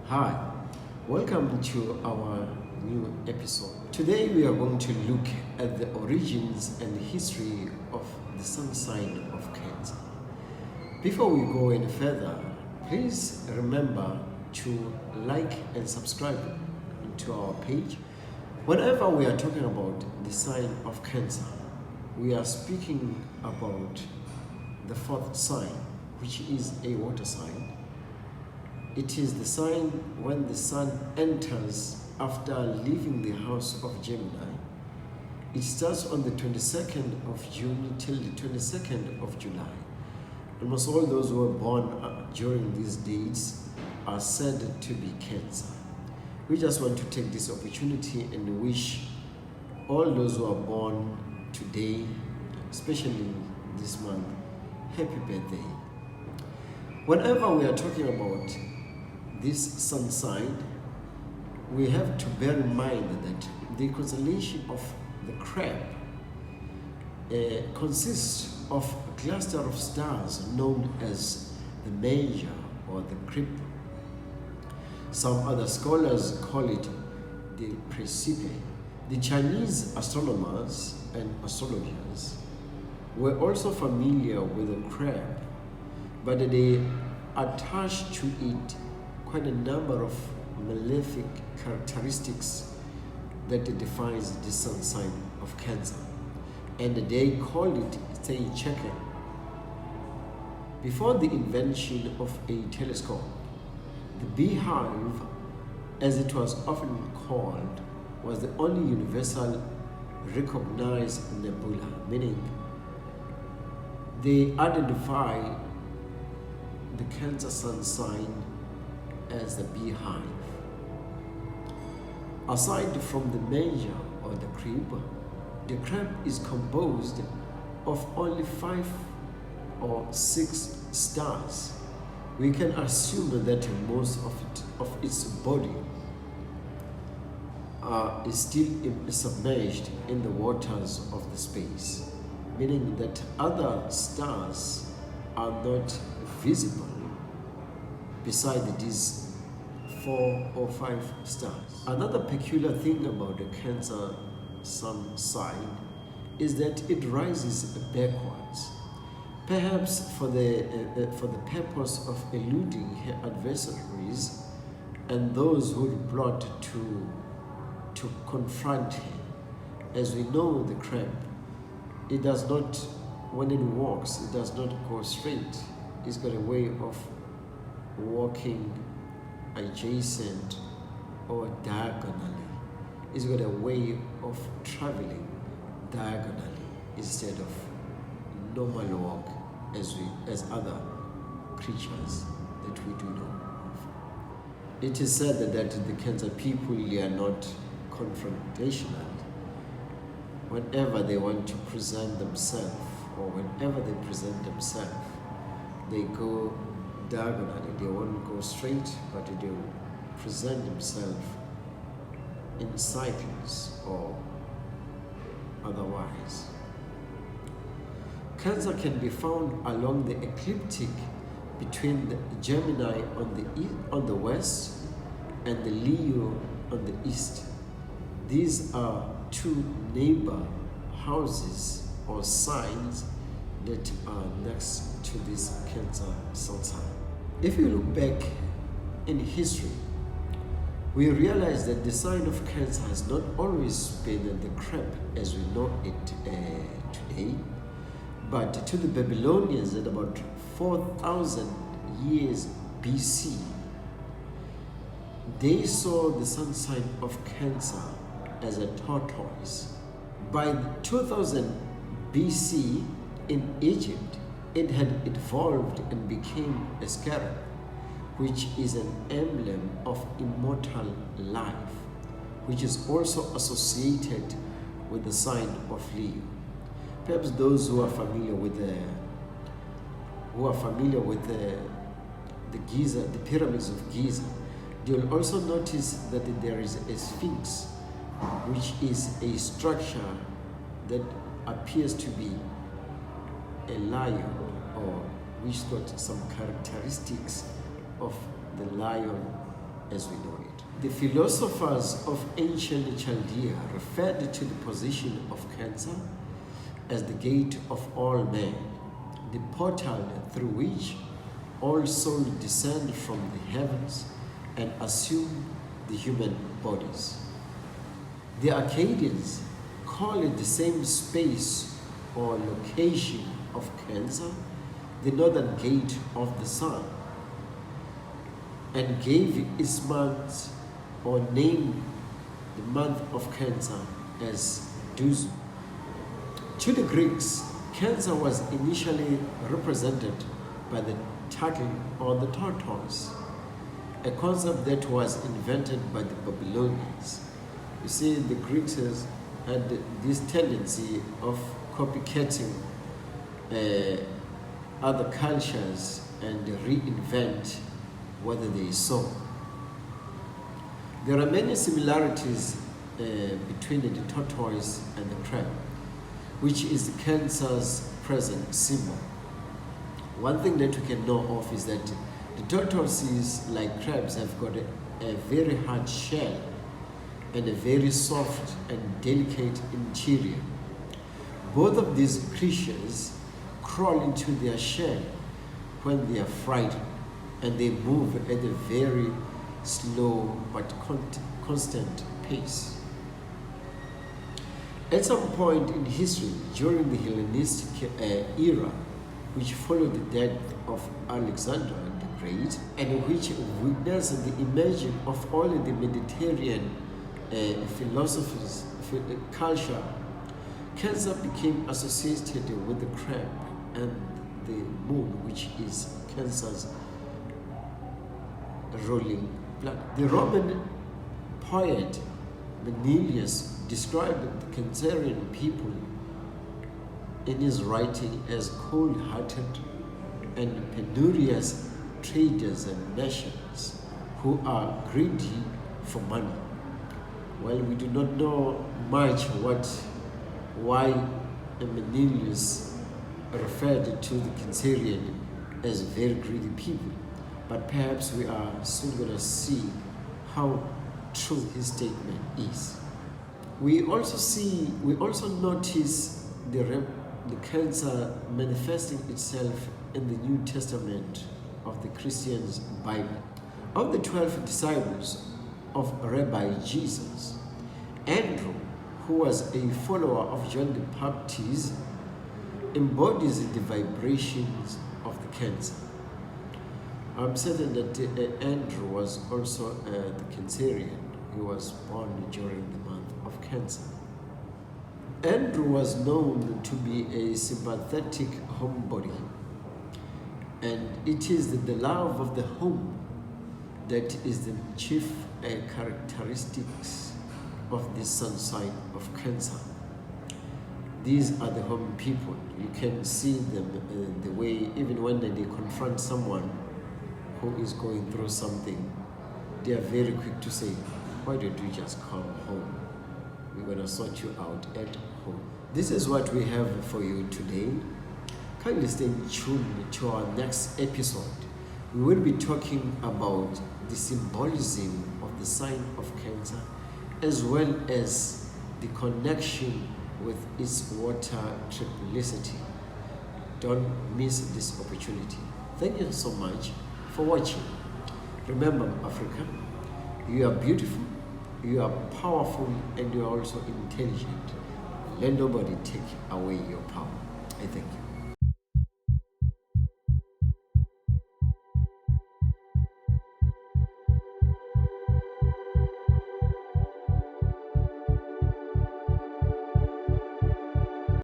Hi, welcome to our new episode. Today we are going to look at the origins and history of the sun sign of Cancer. Before we go any further, please remember to like and subscribe to our page. Whenever we are talking about the sign of Cancer, we are speaking about the fourth sign, which is a water sign. It is the sign when the sun enters after leaving the house of Gemini. It starts on the 22nd of June till the 22nd of July. Almost all those who were born during these dates are said to be Cancer. We just want to take this opportunity and wish all those who are born today, especially this month, happy birthday. Whenever we are talking about this sun sign, we have to bear in mind that the constellation of the crab consists of a cluster of stars known as the Major or the Crib. Some other scholars call it the Principe. The Chinese astronomers and astrologers were also familiar with the crab, but they attached to it quite a number of malefic characteristics that defines the sun sign of Cancer, and they called it stay checker. Before the invention of a telescope, the beehive, as it was often called, was the only universal recognized nebula, meaning they identify the Cancer sun sign as the beehive. Aside from the Major or the Crib, the crab is composed of only 5 or 6 stars. We can assume that most of its body is still submerged in the waters of the space, meaning that other stars are not visible beside these 4 or 5 stars. Another peculiar thing about the Cancer sun sign is that it rises backwards, perhaps for the purpose of eluding her adversaries and those who would plot to confront her. As we know, the crab, it does not, when it walks, it does not go straight. It's got a way of walking adjacent or diagonally. It's got a way of traveling diagonally instead of normal walk as other creatures that we do know of. It is said that the Cancer people are not confrontational. Whenever they want to present themselves or whenever they present themselves, they go diagonally. They won't go straight, but they will present themselves in cycles or otherwise. Cancer can be found along the ecliptic between the Gemini on the west and the Leo on the east. These are two neighbor houses or signs that are next to this Cancer sun sign. If you look back in history, we realize that the sign of Cancer has not always been the crab as we know it today, but to the Babylonians at about 4,000 years BC, they saw the sun sign of Cancer as a tortoise. By 2000 BC in Egypt, it had evolved and became a scarab, which is an emblem of immortal life, which is also associated with the sign of Leo. Perhaps those who are familiar with the Giza, the pyramids of Giza, they will also notice that there is a sphinx, which is a structure that appears to be a lion, or which got some characteristics of the lion as we know it. The philosophers of ancient Chaldea referred to the position of Cancer as the gate of all men, the portal through which all souls descend from the heavens and assume the human bodies. The Akkadians call it the same space or location of Cancer, the northern gate of the sun, and gave its month or named the month of Cancer as Duzu. To the Greeks, Cancer was initially represented by the turtle or the tortoise, a concept that was invented by the Babylonians. You see, the Greeks had this tendency of copycatting other cultures and reinvent what they saw. There are many similarities between the tortoise and the crab, which is Cancer's present symbol. One thing that we can know of is that the tortoises, like crabs, have got a very hard shell and a very soft and delicate interior. Both of these creatures crawl into their shell when they are frightened, and they move at a very slow but constant pace. At some point in history, during the Hellenistic era, which followed the death of Alexander the Great, and which witnessed the emerging of all the Mediterranean philosophies, culture, Cancer became associated with the crab and the moon, which is Cancer's ruling planet. The Roman poet Menelaus described the Cancerian people in his writing as cold-hearted and penurious traders and merchants who are greedy for money. Well, we do not know much why Menelaus referred to the Cancerian as very greedy people, but perhaps we are soon going to see how true his statement is. We also notice the Cancer manifesting itself in the New Testament of the Christian's Bible. Of the 12 disciples of Rabbi Jesus, Andrew, who was a follower of John the Baptist, embodies the vibrations of the Cancer. I'm certain that Andrew was also the Cancerian. He was born during the month of Cancer. Andrew was known to be a sympathetic homebody, and it is the love of the home that is the chief characteristics of the sun sign of Cancer. These are the home people. You can see them the way, even when they confront someone who is going through something, they are very quick to say, why don't you just come home? We're going to sort you out at home. This is what we have for you today. Kindly stay tuned to our next episode. We will be talking about the symbolism of the sign of Cancer, as well as the connection with its water triplicity. Don't miss this opportunity. Thank you so much for watching. Remember, Africa, you are beautiful, you are powerful, and you are also intelligent. Let nobody take away your power.